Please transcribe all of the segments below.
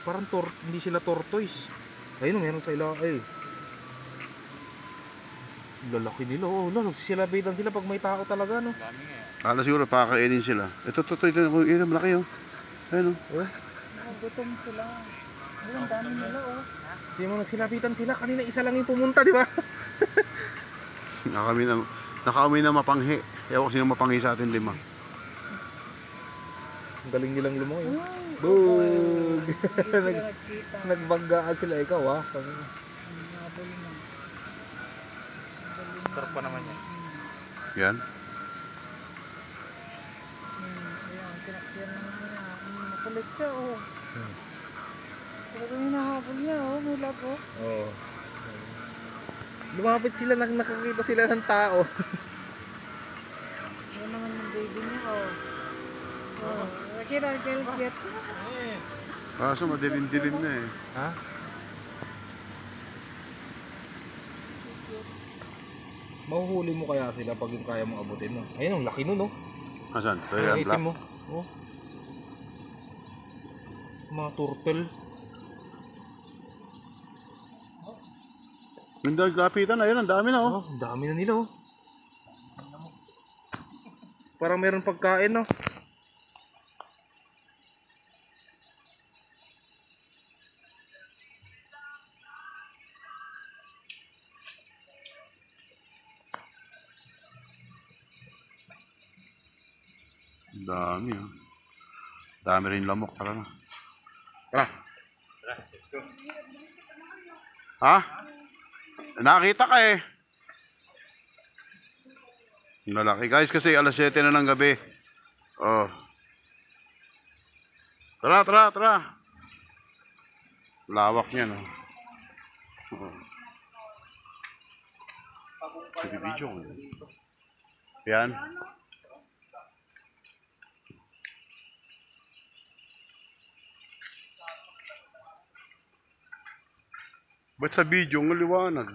Parang hindi sila tortoise. Ayun, meron sa ila. Ay. Lalaki nila. Oh, nagsisilabitan sila pag may tao talaga, no? Dami nga. Kala siguro pakakainin sila. Ito, ito, malaki oh. Ayun oh. Gutom sila. Ang dami nila oh. Hindi mo nagsilabitan sila. Kanina isa lang yung pumunta, di ba? Nakaamoy na mapanghi. Ewan ko sino mapanghi sa atin 5. Ang galing nilang lumoy. Ay, Boog! nagkita. Nagbanggaan sila ikaw, ha? Nabol na. Sarap pa naman yan. Yan. Ayan, tinakyan naman niya. Makulit siya oh. Talagang hinahabol niya oh. May labo. Oo. Lumapit sila, nakakita sila ng tao. Ayan naman yung baby niya oh. Oh, kira cute. Kaso madilim-dilim na eh. Ha? Mahuhuli mo kaya sila pag yung kaya mong abutin, no? Ayun, ang laki nun, no? Asan? Ito Ang yan, itim black. mo. Oh. Mga turtle. Ganda lapitan, ayun, ang dami na oh. Oh, ang dami na nila, oh. Parang meron pagkain, no? Ang dami oh. Dami rin lamok talaga. Tara. Let's go. Ha? Nakita ka eh. Lalaki guys kasi alas 7 na ng gabi. Oh. Tara. Lawak niyan oh. Oh. Sige video ko. Yan. Ba't sa video ng liwanag?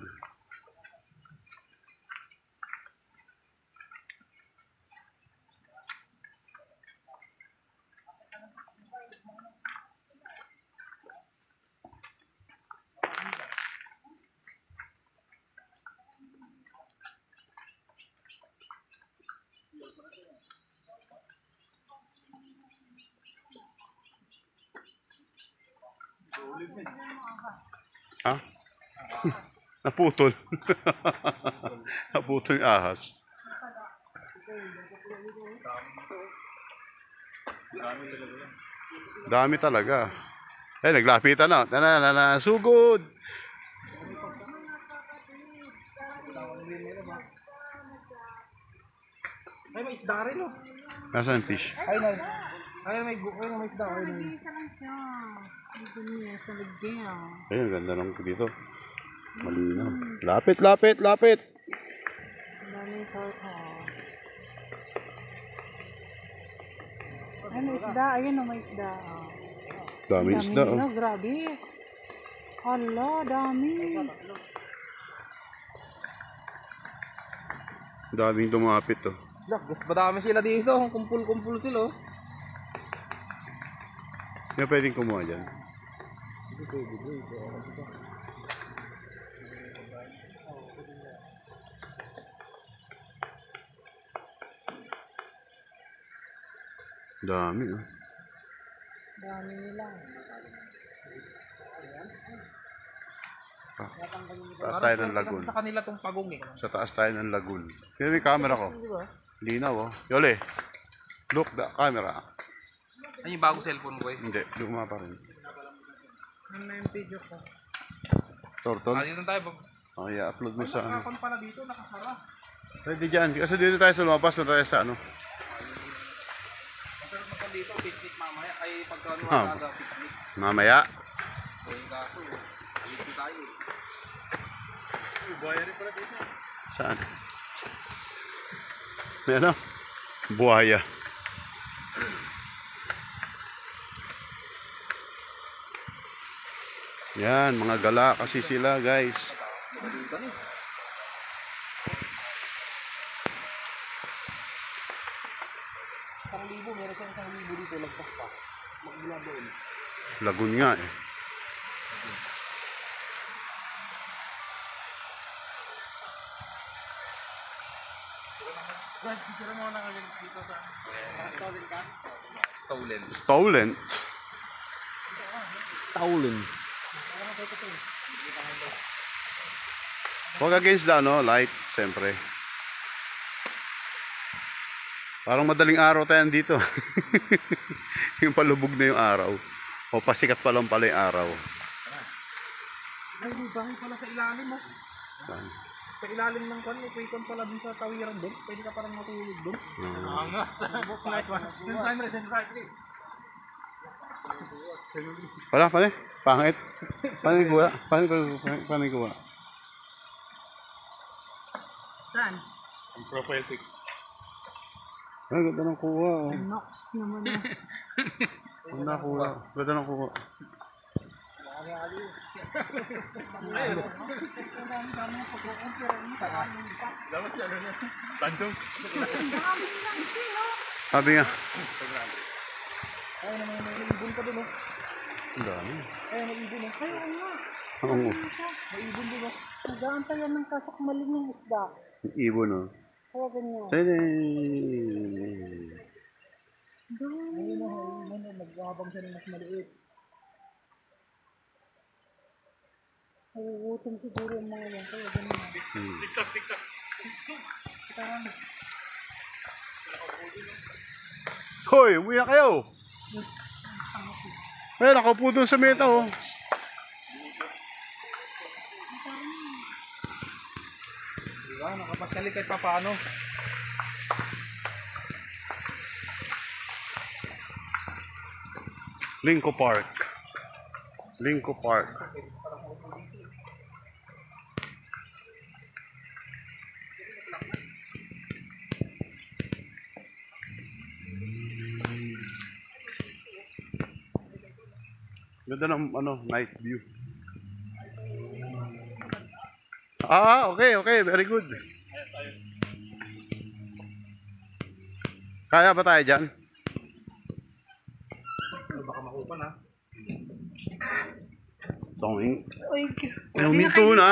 Ha? Naputol. Naputol yung ahas. Dami talaga. Eh, naglapitan na. Sugod. Ay, may isda rin, oh. Nasaan yung fish? Ay, may isda. Ay, may isda. Ay, may... Isa lang siya. Dito niya sa lagyan. Ayun, ganda ng dito. Malinaw. Lapit. Ang daming sarko. Ay, may isda. Ayan o, may isda. Oh. Daming isda. Nila, Oh. grabe. Hala, dami. Daming dumapit. Oh. Gus, madami sila dito. Kumpul-kumpul sila, oh. Hindi pwedeng kumuha dyan. Dami. Oh. Dami nila. Taas tayo ng lagoon. Sa kanila tong pagong, eh. Sa taas tayo ng lagoon. Kaya may camera ko. Linaw oh. Yole. Look the camera. Ay, yung bago cellphone ko, eh. Hindi, luma pa rin. Ano na yung video ko? Turtle. Dito tayo, Bob. Oh, i-upload mo sa ano. Nakakon pala dito, nakasara. Pwede dyan. Kasi dito tayo sa lumabas na tayo sa ano. Masarap naman dito, picnic mamaya. Ay, pagka Ah. aga, picnic. Mamaya. Ay, kaso, dito tayo. Ay, buhaya rin pala dito. Saan? May ano? Buhaya. Yan, mga gala kasi sila guys. Isang libo, meron siyang 1,000 dito, lagpas pa. Magmula doon. Lagun nga eh. Stolen. Stolen. Stolen. Huwag against the light, siyempre. Parang madaling araw tayo dito. Yung palubog na yung araw. O pasikat pa lang pala yung araw. Ay, may bahay pala sa ilalim mo. Saan? Sa ilalim ng kwan, may pwede pala dun sa tawiran doon. Pwede ka parang matulog doon. Angas. Nice one. Wala, pare. Pangit. Paano yung kuha? Paano yung kuha? Saan? Ang profile pic. Ay, ganda ng kuha. Oh. Nox naman na. Ganda ng kuha. Ganda ng kuha. Tandong. Sabi nga. Ay, naman may ibon ka doon, oh. Ang dami. Ay, may ibon, oh. Ay, oo nga. Oo. May ibon doon, oh. Nag-aantay yan ng kasakmalin ng isda. Yung ibon, oh. Kaya ganyan. Tene. Ayun, oh. Ayun, oh. Naghabang siya ng mas maliit. Nagugutom siguro yung mga yan. Kaya ganyan. Tiktak, tiktak. Hoy, umuwi na kayo. Ay, nakaupo doon sa meta, oh. Diba? Nakapasali kahit pa paano. Linco Park. Linco Park. Ganda ng night view. Okay, very good. Kaya ba tayo dyan? Baka makupan, ha? Tonging. Uy, Ay, huminto na.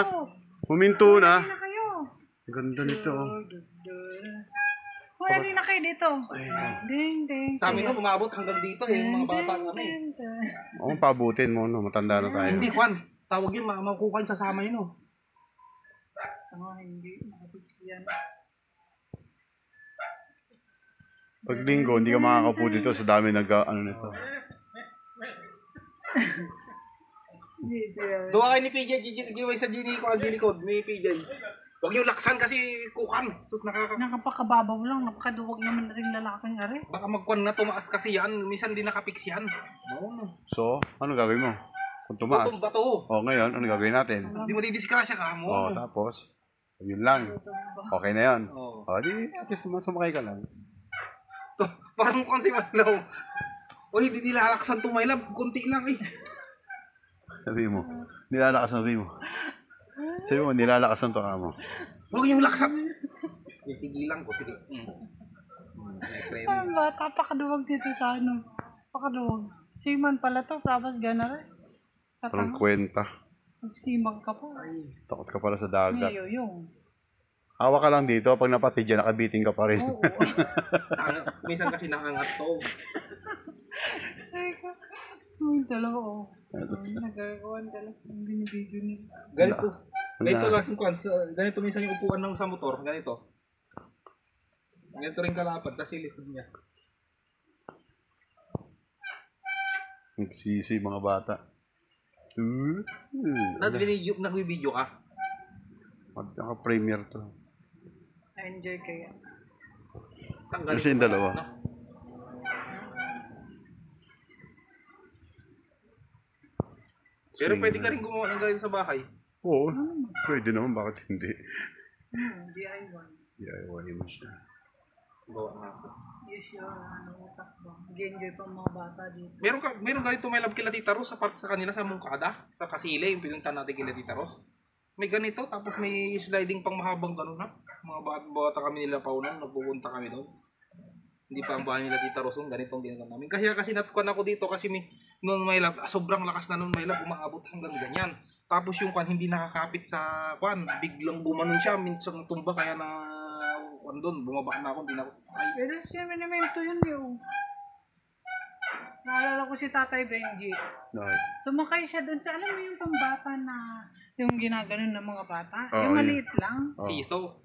Huminto na. na kayo. Ganda nito, oh. Pwede na kayo dito. Ding, ding. Sa amin, umabot hanggang dito, eh. Yung mga bata kami. Oo, pabutin mo, no? Matanda na tayo. Hindi, Juan. Tawag yun, makukuhan sa sama yun, oh. Hindi. Nakapix yan. Pag linggo, hindi ka makakapu dito sa dami nito. Doon kayo ni PJ, giveaway sa Gini ko, Gini Code, ni PJ. Huwag yung laksan kasi kukan. Sus, Nakapakababaw lang. Napakaduwag naman na rin lalaking ari. baka magkuhan na tumaas kasi yan. Minsan di nakapix yan. Oo. So, ano gagawin mo? Kung tumaas. Itong bato. O, ngayon, ano gagawin natin? Hindi mo didiskrasya ka mo. O, tapos, yun lang. Okay na yun. Oo. O, di, at least sumakay ka lang. Parang mukhang si Malaw. O, hindi nilalaksan to, my love. Kunti lang eh. Sabi mo, nilalakasan mo. Sabi mo, nilalakasan to ka mo. Huwag yung laksan. Itigilan ko, sige. Parang bata, pakaduwag dito sa ano. Pakaduwag. Siman pala to, tapos gana rin. Parang kwenta. Magsimag ka po. Takot ka pala sa dagat. Ngayon yung. Hawa ka lang dito, pag napatid dyan, nakabiting ka pa rin. Oo. Minsan kasi nakangat to. Yung dalawa oh. Nagagawan talaga. Ang binibidyo nila. Ganito. Ganito lang yung kwan. Ganito minsan yung upuan ng sa motor. Ganito. Ganito rin kalapad. Tapos ilipod niya. Nagsisi mga bata. Nag-video ka? Naka-premier to. Enjoy kaya. Tanggalin Kasi yung mo. dalawa. No? Pero pwede ka rin gumawa ng ganito sa bahay. Oo, pwede naman. Bakit hindi? DIY. DIY mo siya. Gawa nga ako. Yes, yun. Ano, utak ba? Mag-enjoy pa mga bata dito. Meron ganito may love kila Tita Ros sa kanila sa Mungkada, sa Kasile, yung pinunta natin kila Tita Ros. May ganito, tapos may sliding pang mahabang gano'n na. Mga bata kami nila pa unang, nagpupunta kami doon. Hindi pa ang bahay nila Tita Ros, ganitong ginagawa namin. Kaya kasi natukan ako dito kasi Noon may lab, sobrang lakas na noon may lab, umaabot hanggang ganyan. Tapos yung kwan hindi nakakapit sa kwan, biglang gumanon siya, minsan tumba kaya na kwan doon, bumaba na ako, hindi na ako ay. Pero siya minimento yun yung. Naalala ko si Tatay Benji. Okay. Sumakay siya doon sa, alam mo yung pambata na, yung ginaganon ng mga bata. Oo, yung yun. maliit lang. Oh. Sisto.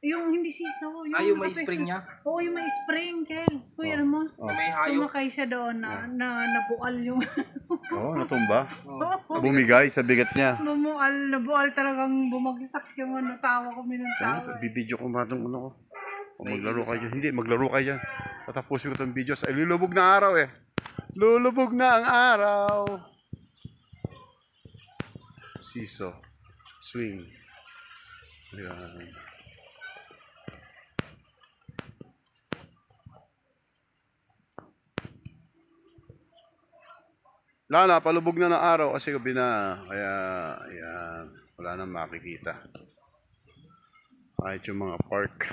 Yung hindi siso. Yung may kapis- spring niya. Oo, yung may spring, Kel. Kuya, alam mo? Oh. May hayo. Sumakay siya doon na nabual yung, Oh, natumba. Oh. Bumigay sa bigat niya. nabual talagang bumagsak yung ano, tawa ko minantawa. Bibidyo ko ba itong ano ko? O maglaro kayo dyan. Hindi, maglaro kayo dyan. Tatapusin ko itong video. Ay, lulubog na araw eh. Lulubog na ang araw. Siso. Swing. Ayan. Lala, palubog na ng araw kasi gabi na. Kaya, ayan, wala nang makikita. Kahit yung mga park.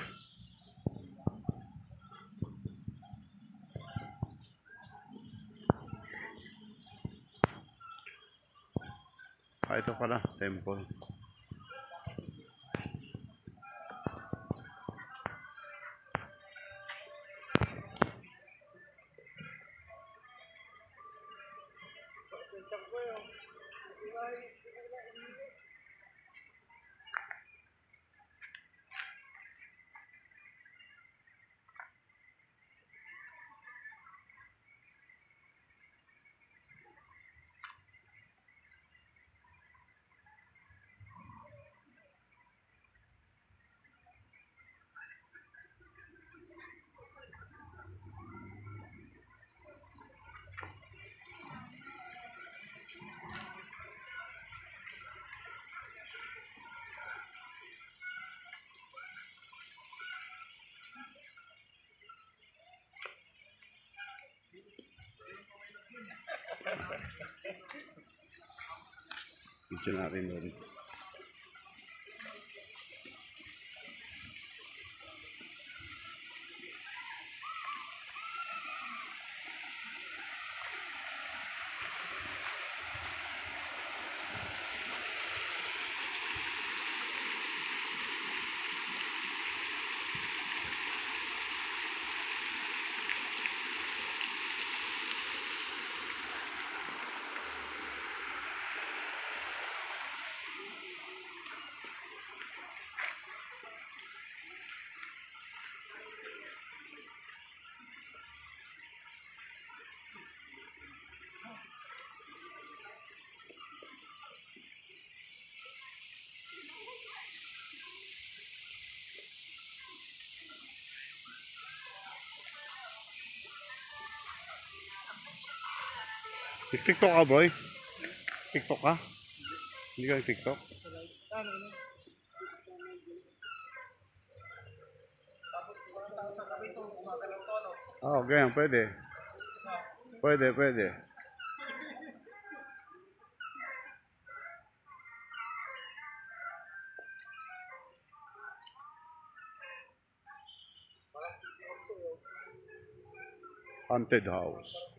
Ito pala, temple. Video natin doon. TikTok ka, boy? TikTok ka? Hindi ka TikTok? Oo, ganyan, pwede. Pwede, pwede. Haunted house.